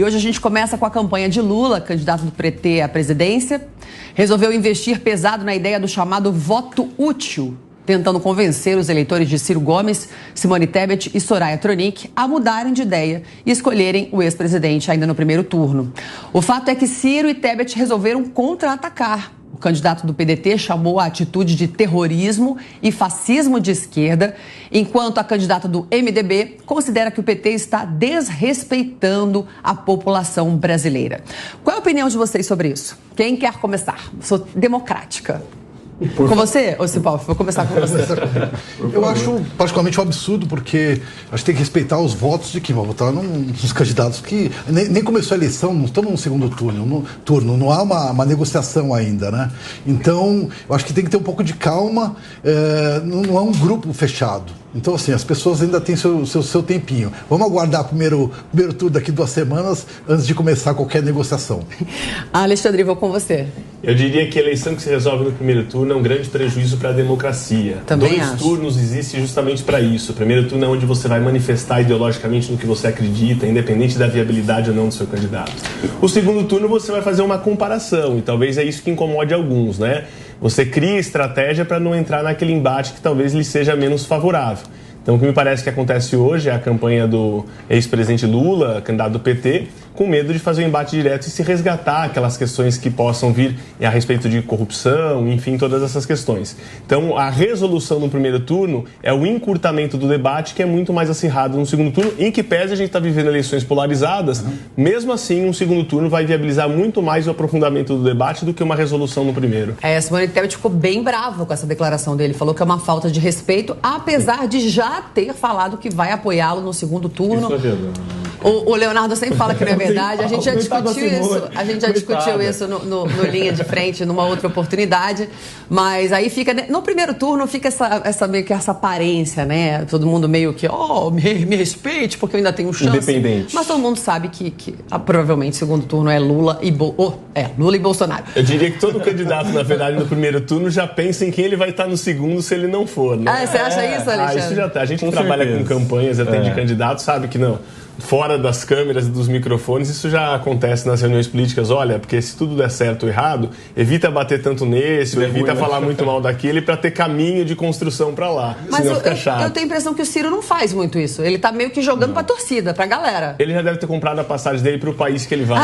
E hoje a gente começa com a campanha de Lula, candidato do PT à presidência. Resolveu investir pesado na ideia do chamado voto útil, tentando convencer os eleitores de Ciro Gomes, Simone Tebet e Soraya Tronic a mudarem de ideia e escolherem o ex-presidente ainda no primeiro turno. O fato é que Ciro e Tebet resolveram contra-atacar. O candidato do PDT chamou a atitude de terrorismo e fascismo de esquerda, enquanto a candidata do MDB considera que o PT está desrespeitando a população brasileira. Qual é a opinião de vocês sobre isso? Quem quer começar? Sou democrática. Com você, ô Cipó? Vou começar com você. Eu acho particularmente um absurdo, porque a gente tem que respeitar os votos de quem vai votar nos candidatos que nem começou a eleição, não estamos no segundo turno, não há uma negociação ainda, né? Então, eu acho que tem que ter um pouco de calma, não é um grupo fechado. Então, assim, as pessoas ainda têm seu tempinho. Vamos aguardar o primeiro turno daqui 2 semanas antes de começar qualquer negociação. Alexandre, vou com você. Eu diria que a eleição que se resolve no primeiro turno é um grande prejuízo para a democracia. Também 2 acho. turnos existem justamente para isso. O primeiro turno é onde você vai manifestar ideologicamente no que você acredita, independente da viabilidade ou não do seu candidato. O segundo turno você vai fazer uma comparação, e talvez é isso que incomode alguns, né? Você cria estratégia para não entrar naquele embate que talvez lhe seja menos favorável. Então, o que me parece que acontece hoje é a campanha do ex-presidente Lula, candidato do PT, com medo de fazer um embate direto e se resgatar aquelas questões que possam vir a respeito de corrupção, enfim, todas essas questões. Então, a resolução no primeiro turno é o encurtamento do debate, que é muito mais acirrado no segundo turno, em que pese a gente está vivendo eleições polarizadas, mesmo assim, um segundo turno vai viabilizar muito mais o aprofundamento do debate do que uma resolução no primeiro. A Simone Tebet ficou bem brava com essa declaração dele, falou que é uma falta de respeito, apesar de já ter falado que vai apoiá-lo no segundo turno. Isso é verdade. O Leonardo sempre fala que não é verdade. A gente já discutiu isso. A gente já discutiu isso no Linha de Frente, numa outra oportunidade. Mas aí fica... No primeiro turno fica meio que essa aparência, né? Todo mundo meio que, me respeite, porque eu ainda tenho chance. Independente. Mas todo mundo sabe que provavelmente o segundo turno é Lula e Bolsonaro. Eu diria que todo candidato, na verdade, no primeiro turno já pensa em quem ele vai estar no segundo se ele não for, né? Você acha isso, Alexandre? Isso já tá. A gente que trabalha com campanhas e atende candidatos sabe que não. Fora das câmeras e dos microfones, isso já acontece nas reuniões políticas. Olha, porque se tudo der certo ou errado, evita bater tanto nesse, ou evita falar muito mal daquele para ter caminho de construção para lá. Mas senão fica chato. Eu tenho a impressão que o Ciro não faz muito isso. Ele tá meio que jogando pra torcida, pra galera. Ele já deve ter comprado a passagem dele pro país que ele vai.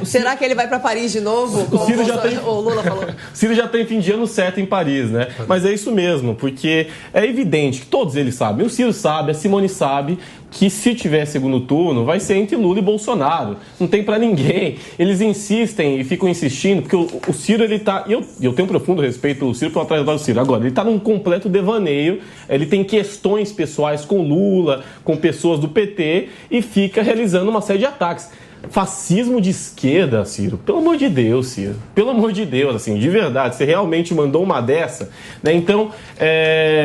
Será que ele vai pra Paris de novo? O Ciro já tem... O Lula falou. O Ciro já tem fim de ano certo em Paris, né? Mas é isso mesmo, porque é evidente que todos eles sabem. O Ciro sabe, a Simone sabe que se tiver segundo turno, vai ser entre Lula e Bolsonaro. Não tem pra ninguém. Eles insistem e ficam insistindo, porque o Ciro, ele tá... Eu tenho um profundo respeito pelo Ciro, pela trajetória do Ciro. Agora, ele tá num completo devaneio, ele tem questões pessoais com Lula, com pessoas do PT, e fica realizando uma série de ataques. Fascismo de esquerda, Ciro, pelo amor de Deus, Ciro, pelo amor de Deus, assim, de verdade, você realmente mandou uma dessa, né? Então,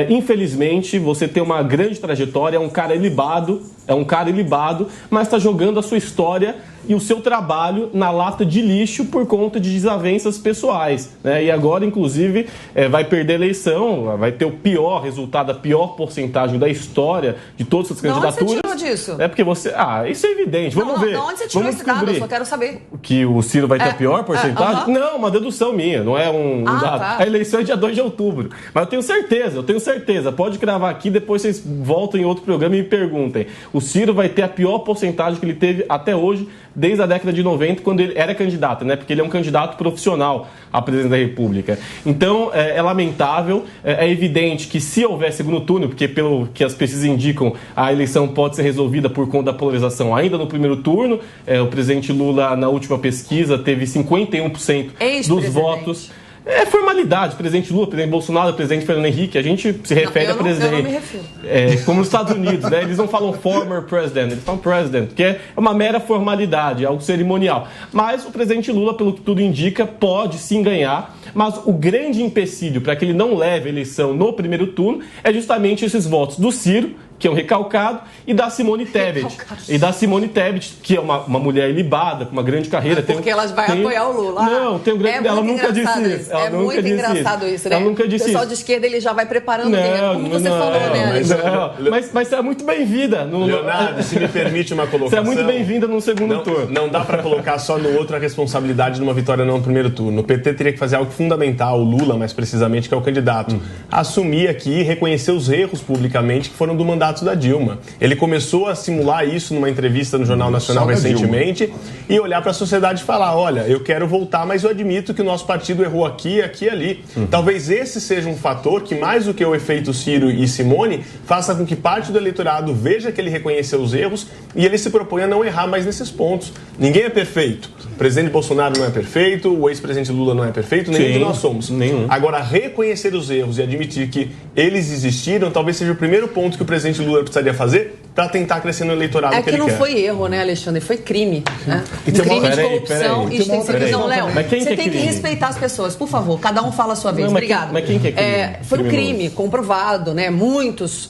infelizmente, você tem uma grande trajetória, é um cara ilibado, mas está jogando a sua história e o seu trabalho na lata de lixo por conta de desavenças pessoais, né? E agora, inclusive, vai perder a eleição, vai ter o pior resultado, a pior porcentagem da história de todas as candidaturas. De onde você tirou disso? É porque você... isso é evidente, vamos ver. De onde você tirou esse dado? Eu só quero saber. Que o Ciro vai ter a pior porcentagem? Não, uma dedução minha, não é um dado. Tá. A eleição é dia 2 de outubro. Mas eu tenho certeza. Pode cravar aqui, depois vocês voltam em outro programa e me perguntem. O Ciro vai ter a pior porcentagem que ele teve até hoje, desde a década de 90, quando ele era candidato, né? Porque ele é um candidato profissional à presidência da República. Então, é lamentável, é evidente que se houver segundo turno, porque pelo que as pesquisas indicam, a eleição pode ser resolvida por conta da polarização ainda no primeiro turno. O presidente Lula, na última pesquisa, teve 51% dos votos. É formalidade, presidente Lula, presidente Bolsonaro, presidente Fernando Henrique, a gente se refere a presidente. Eu não me refiro. Como nos Estados Unidos, né? Eles não falam former president, eles falam president, que é uma mera formalidade, algo cerimonial. Mas o presidente Lula, pelo que tudo indica, pode sim ganhar, mas o grande empecilho para que ele não leve a eleição no primeiro turno é justamente esses votos do Ciro, que é um recalcado, e da Simone Tebet. E da Simone Tebet, que é uma mulher ilibada, com uma grande carreira. Porque ela vai apoiar o Lula. Não, tem um grande... Ela nunca disse isso. É muito engraçado isso, né? Ela nunca disse isso. O pessoal de esquerda, ele já vai preparando o terreno, como você falou, né? Mas você é muito bem-vinda. Leonardo, se me permite uma colocação... Você é muito bem-vinda no segundo turno. Não dá para colocar só no outro a responsabilidade de uma vitória não no primeiro turno. O PT teria que fazer algo fundamental, o Lula, mais precisamente, que é o candidato. Assumir aqui e reconhecer os erros publicamente que foram do mandato da Dilma. Ele começou a simular isso numa entrevista no Jornal Nacional recentemente e olhar para a sociedade e falar, olha, eu quero voltar, mas eu admito que o nosso partido errou aqui, aqui e ali. Talvez esse seja um fator que, mais do que o efeito Ciro e Simone, faça com que parte do eleitorado veja que ele reconheceu os erros e ele se propõe a não errar mais nesses pontos. Ninguém é perfeito. O presidente Bolsonaro não é perfeito, o ex-presidente Lula não é perfeito, nenhum de nós somos. Nenhum. Agora, reconhecer os erros e admitir que eles existiram, talvez seja o primeiro ponto que o presidente Lula precisaria fazer para tentar crescer no eleitorado que ele quer. É que não foi erro, né, Alexandre? Foi crime. Né? E tem crime uma... de corrupção e extensão. Léo, você tem que crime? Respeitar as pessoas, por favor. Cada um fala a sua vez. Obrigado. Mas quem que é crime? Foi um crime comprovado, né? Muitos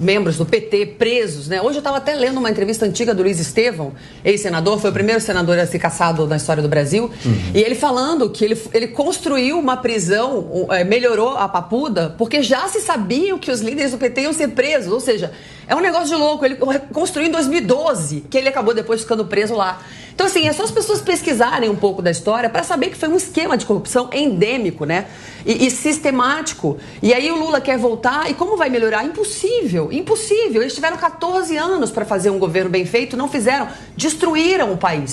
membros do PT presos, né? Hoje eu estava até lendo uma entrevista antiga do Luiz Estevão, ex-senador, foi o primeiro senador a ser cassado na história do Brasil, e ele falando que ele construiu uma prisão, melhorou a Papuda, porque já se sabia que os líderes do PT iam ser presos, ou seja, é um negócio de louco. Ele construiu em 2012, que ele acabou depois ficando preso lá. Então, assim, é só as pessoas pesquisarem um pouco da história para saber que foi um esquema de corrupção endêmico, né? E sistemático. E aí o Lula quer voltar, e como vai melhorar? Impossível, impossível. Eles tiveram 14 anos para fazer um governo bem feito, não fizeram, destruíram o país.